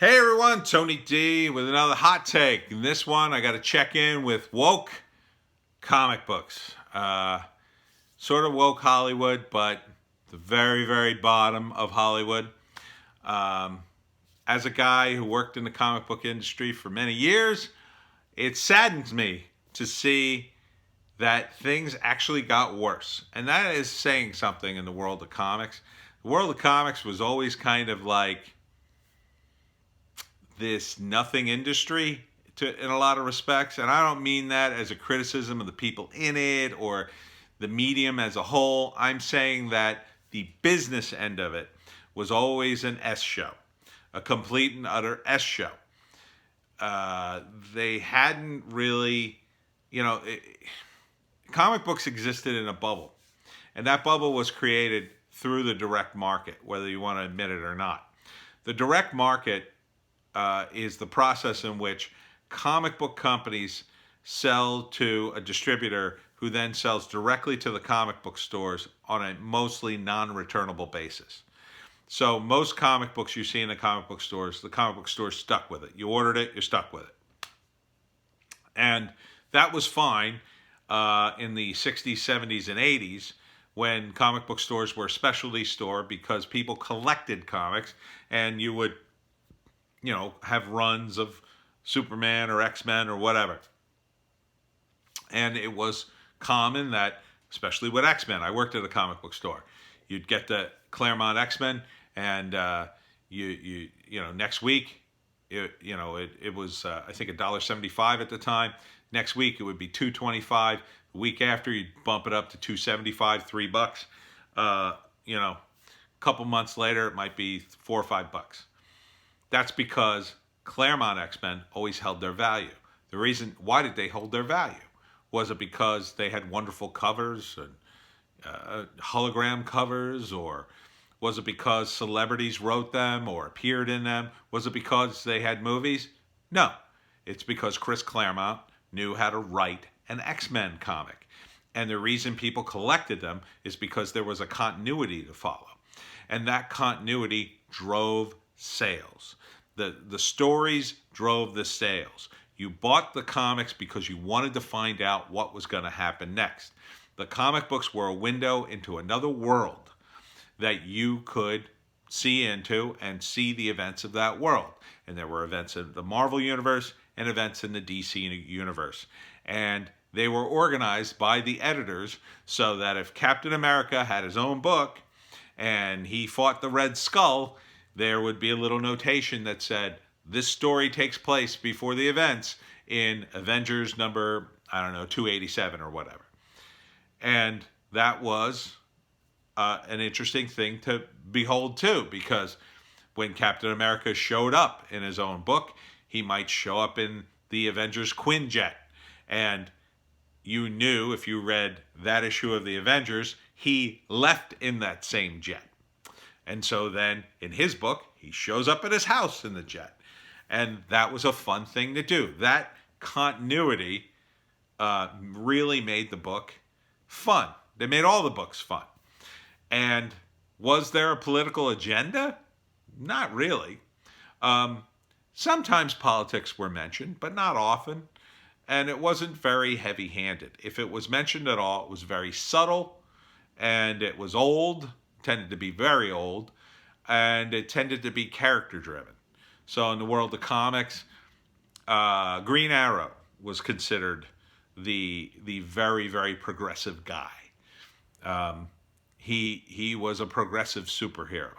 Hey everyone, Tony D with another hot take. In this one, I got to check in with woke comic books. Sort of woke Hollywood, but the very, very bottom of Hollywood. Um, as a guy who worked in the comic book industry for many years, it saddens me to see that things actually got worse. And that is saying something in the world of comics. The world of comics was always kind of like this nothing industry in a lot of respects. And I don't mean that as a criticism of the people in it or the medium as a whole. I'm saying that the business end of it was always an S show, a complete and utter S show. They hadn't really, you know, it, comic books existed in a bubble. And that bubble was created through the direct market, whether you want to admit it or not. The direct market is the process in which comic book companies sell to a distributor who then sells directly to the comic book stores on a mostly non-returnable basis. So most comic books you see in the comic book stores stuck with it. You ordered it, you're stuck with it. And that was fine in the 60s, 70s, and 80s when comic book stores were a specialty store because people collected comics and you would have runs of Superman or X-Men or whatever. And it was common that, especially with X-Men, I worked at a comic book store. You'd get the Claremont X-Men, and next week, it was I think $1.75 at the time. Next week it would be $2.25. The week after you'd bump it up to $2.75, $3. A couple months later it might be $4 or $5. That's because Claremont X-Men always held their value. The reason, why did they hold their value? Was it because they had wonderful covers and hologram covers, or was it because celebrities wrote them or appeared in them? Was it because they had movies? No, it's because Chris Claremont knew how to write an X-Men comic. And the reason people collected them is because there was a continuity to follow. And that continuity drove sales. The stories drove the sales. You bought the comics because you wanted to find out what was going to happen next. The comic books were a window into another world that you could see into and see the events of that world. And there were events in the Marvel universe and events in the DC universe. And they were organized by the editors so that if Captain America had his own book and he fought the Red Skull, there would be a little notation that said, this story takes place before the events in Avengers number, 287 or whatever. And that was an interesting thing to behold too, because when Captain America showed up in his own book, he might show up in the Avengers Quinjet. And you knew, if you read that issue of the Avengers, he left in that same jet. And so then in his book, he shows up at his house in the jet. And that was a fun thing to do. That continuity really made the book fun. They made all the books fun. And was there a political agenda? Not really. Sometimes politics were mentioned, but not often. And it wasn't very heavy-handed. If it was mentioned at all, it was very subtle, and it was old, tended to be very old, and it tended to be character-driven. So in the world of comics, Green Arrow was considered the very, very progressive guy. He was a progressive superhero.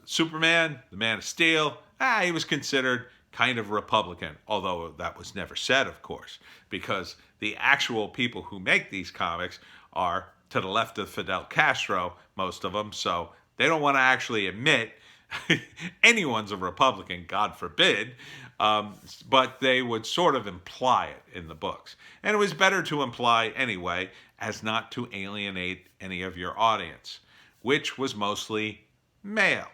Superman, the Man of Steel, he was considered kind of Republican, although that was never said, of course, because the actual people who make these comics are to the left of Fidel Castro, most of them, so they don't want to actually admit anyone's a Republican, God forbid, but they would sort of imply it in the books. And it was better to imply anyway, as not to alienate any of your audience, which was mostly male.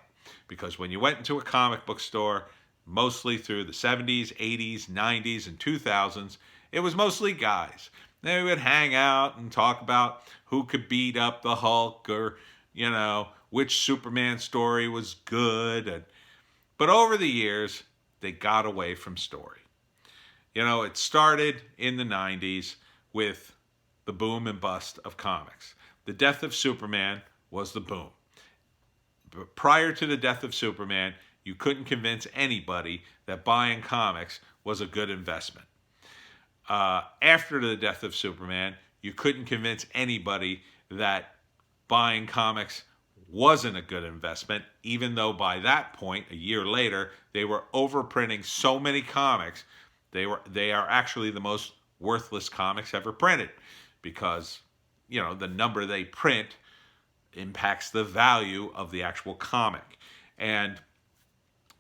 Because when you went into a comic book store, mostly through the 70s, 80s, 90s, and 2000s, it was mostly guys. They would hang out and talk about who could beat up the Hulk, or, which Superman story was good. And But over the years, they got away from story. It started in the 90s with the boom and bust of comics. The death of Superman was the boom. But prior to the death of Superman, you couldn't convince anybody that buying comics was a good investment. After the death of Superman, you couldn't convince anybody that buying comics wasn't a good investment, even though by that point, a year later, they were overprinting so many comics. They are actually the most worthless comics ever printed, because the number they print impacts the value of the actual comic. And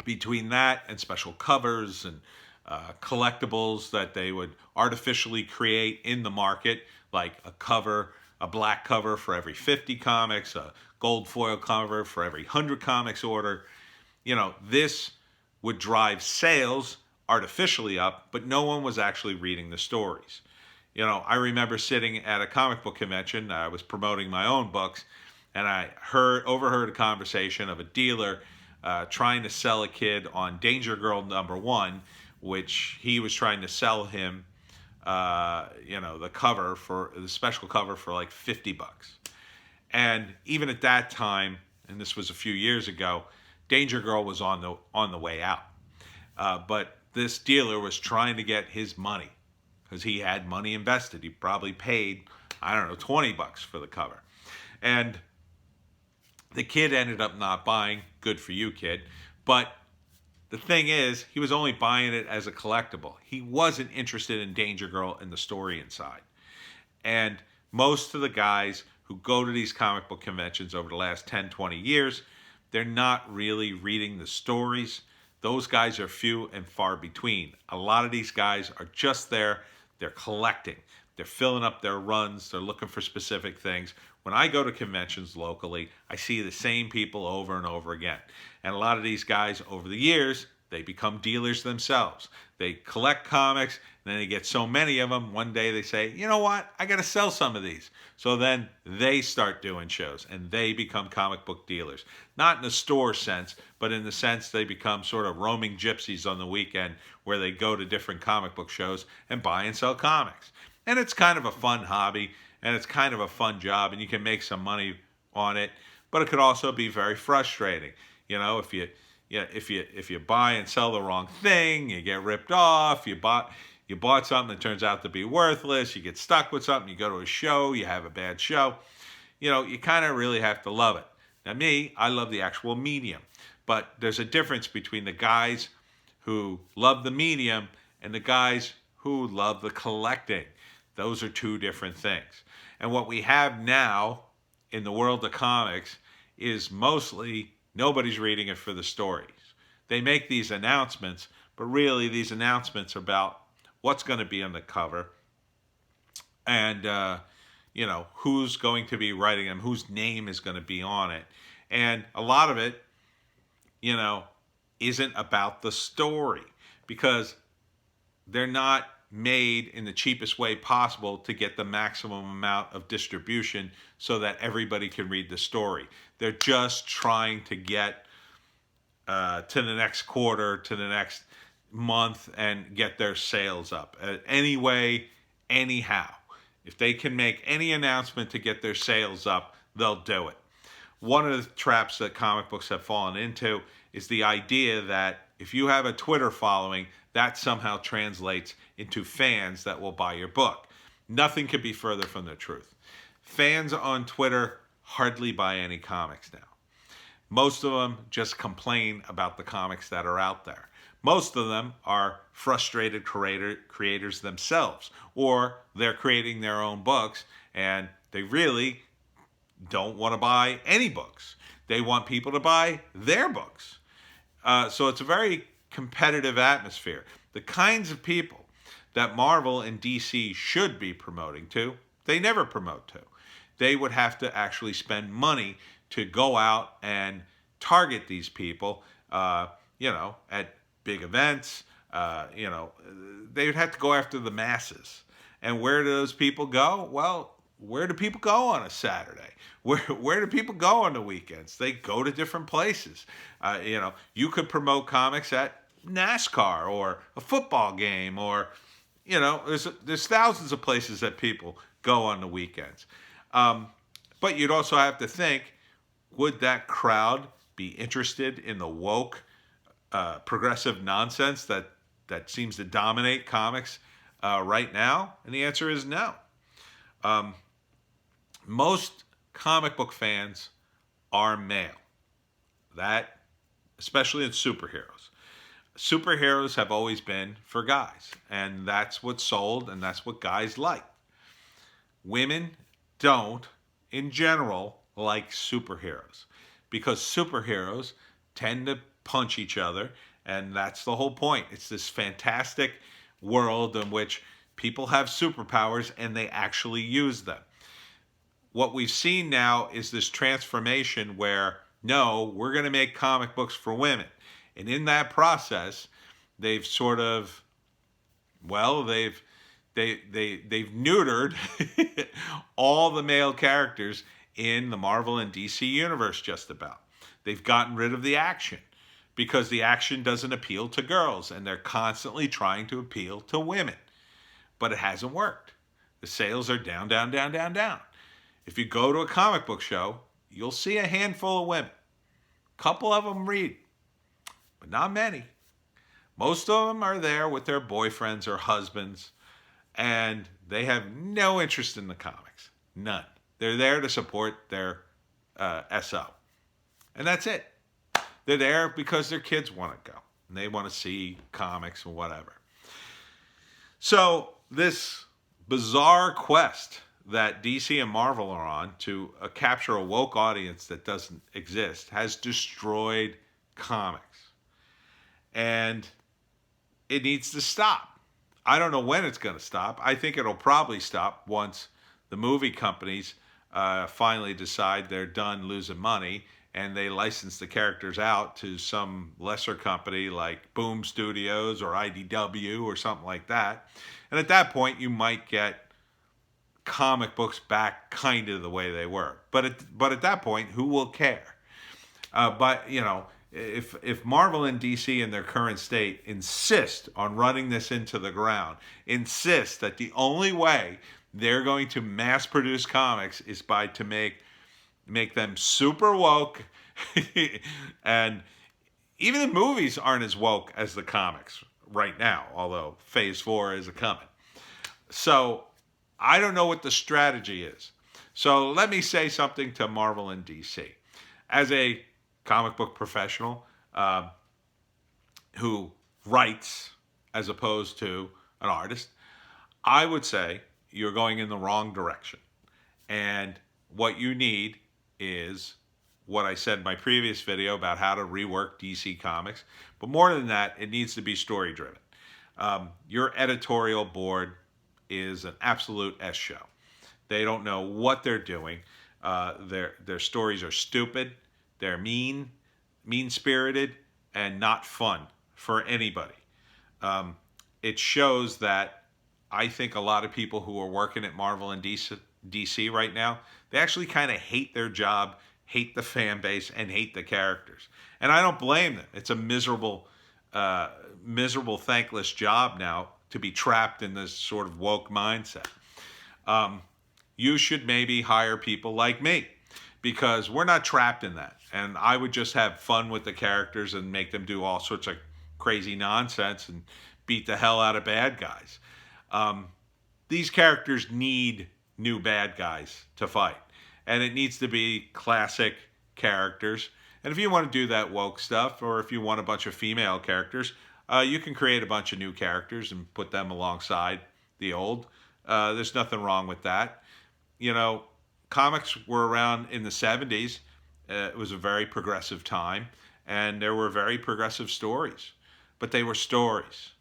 between that and special covers and collectibles that they would artificially create in the market, like a black cover for every 50 comics, a gold foil cover for every 100 comics order, this would drive sales artificially up, but no one was actually reading the stories. I remember sitting at a comic book convention. I was promoting my own books, and I overheard a conversation of a dealer trying to sell a kid on Danger Girl #1, which he was trying to sell him, the special cover for like $50. And even at that time, and this was a few years ago, Danger Girl was on the way out. But this dealer was trying to get his money because he had money invested. He probably paid, $20 for the cover. And the kid ended up not buying. Good for you, kid. But the thing is, he was only buying it as a collectible. He wasn't interested in Danger Girl and the story inside. And most of the guys who go to these comic book conventions over the last 10, 20 years, they're not really reading the stories. Those guys are few and far between. A lot of these guys are just there. They're collecting. They're filling up their runs. They're looking for specific things. When I go to conventions locally, I see the same people over and over again. And a lot of these guys, over the years, they become dealers themselves. They collect comics, and then they get so many of them, one day they say, you know what, I got to sell some of these. So then they start doing shows, and they become comic book dealers. Not in the store sense, but in the sense they become sort of roaming gypsies on the weekend, where they go to different comic book shows and buy and sell comics. And it's kind of a fun hobby, and it's kind of a fun job, and you can make some money on it, but it could also be very frustrating. If you buy and sell the wrong thing, you get ripped off. You bought something that turns out to be worthless. You get stuck with something. You go to a show, you have a bad show. You kind of really have to love it. Now, me, I love the actual medium, but there's a difference between the guys who love the medium and the guys who love the collecting. Those are two different things. And what we have now in the world of comics is mostly nobody's reading it for the stories. They make these announcements, but really these announcements are about what's going to be on the cover and, who's going to be writing them, whose name is going to be on it. And a lot of it, isn't about the story, because they're not made in the cheapest way possible to get the maximum amount of distribution so that everybody can read the story. They're just trying to get to the next quarter, to the next month, and get their sales up. Anyway, anyhow. If they can make any announcement to get their sales up, they'll do it. One of the traps that comic books have fallen into is the idea that if you have a Twitter following, that somehow translates into fans that will buy your book. Nothing could be further from the truth. Fans on Twitter hardly buy any comics now. Most of them just complain about the comics that are out there. Most of them are frustrated creators themselves, or they're creating their own books and they really don't want to buy any books. They want people to buy their books. So it's a very competitive atmosphere. The kinds of people that Marvel and DC should be promoting to, they never promote to. They would have to actually spend money to go out and target these people, at big events. They would have to go after the masses. And where do those people go? Well, where do people go on a Saturday? Where do people go on the weekends? They go to different places. You could promote comics at NASCAR or a football game, or there's thousands of places that people go on the weekends. But you'd also have to think, would that crowd be interested in the woke, progressive nonsense that seems to dominate comics right now? And the answer is no. Most comic book fans are male. That, especially in superheroes. Superheroes have always been for guys, and that's what's sold, and that's what guys like. Women don't, in general, like superheroes, because superheroes tend to punch each other, and that's the whole point. It's this fantastic world in which people have superpowers and they actually use them. What we've seen now is this transformation where, no, we're going to make comic books for women. And in that process, they've sort of, they've neutered all the male characters in the Marvel and DC universe just about. They've gotten rid of the action because the action doesn't appeal to girls, and they're constantly trying to appeal to women. But it hasn't worked. The sales are down, down, down, down, down. If you go to a comic book show, you'll see a handful of women. A couple of them read, but not many. Most of them are there with their boyfriends or husbands, and they have no interest in the comics. None. They're there to support their SO. And that's it. They're there because their kids want to go, and they want to see comics or whatever. So this bizarre quest that DC and Marvel are on to capture a woke audience that doesn't exist has destroyed comics. And it needs to stop. I don't know when it's going to stop. I think it'll probably stop once the movie companies finally decide they're done losing money and they license the characters out to some lesser company like Boom Studios or IDW or something like that. And at that point, you might get comic books back kind of the way they were. But at that point, who will care? If Marvel and DC in their current state insist on running this into the ground, insist that the only way they're going to mass produce comics is to make them super woke, and even the movies aren't as woke as the comics right now, although Phase 4 is coming. So I don't know what the strategy is. So let me say something to Marvel and DC. As a comic book professional who writes as opposed to an artist, I would say you're going in the wrong direction. And what you need is what I said in my previous video about how to rework DC Comics. But more than that, it needs to be story-driven. Your editorial board is an absolute S show. They don't know what they're doing. Their stories are stupid. They're mean-spirited, and not fun for anybody. It shows that I think a lot of people who are working at Marvel and DC right now, they actually kind of hate their job, hate the fan base, and hate the characters. And I don't blame them. It's a miserable, thankless job now to be trapped in this sort of woke mindset. You should maybe hire people like me, because we're not trapped in that. And I would just have fun with the characters and make them do all sorts of crazy nonsense and beat the hell out of bad guys. These characters need new bad guys to fight. And it needs to be classic characters. And if you want to do that woke stuff, or if you want a bunch of female characters, you can create a bunch of new characters and put them alongside the old. There's nothing wrong with that. Comics were around in the 70s. It was a very progressive time, and there were very progressive stories. But they were stories.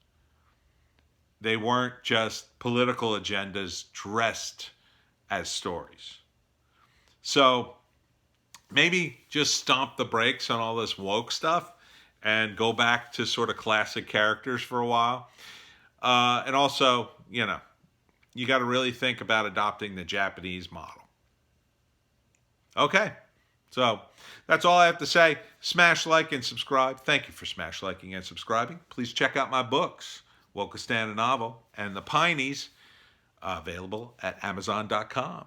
They weren't just political agendas dressed as stories. So maybe just stomp the brakes on all this woke stuff and go back to sort of classic characters for a while. And also, you got to really think about adopting the Japanese model. Okay, so that's all I have to say. Smash like and subscribe. Thank you for smash liking and subscribing. Please check out my books, Wokeness, a Novel, and The Pineys, available at Amazon.com.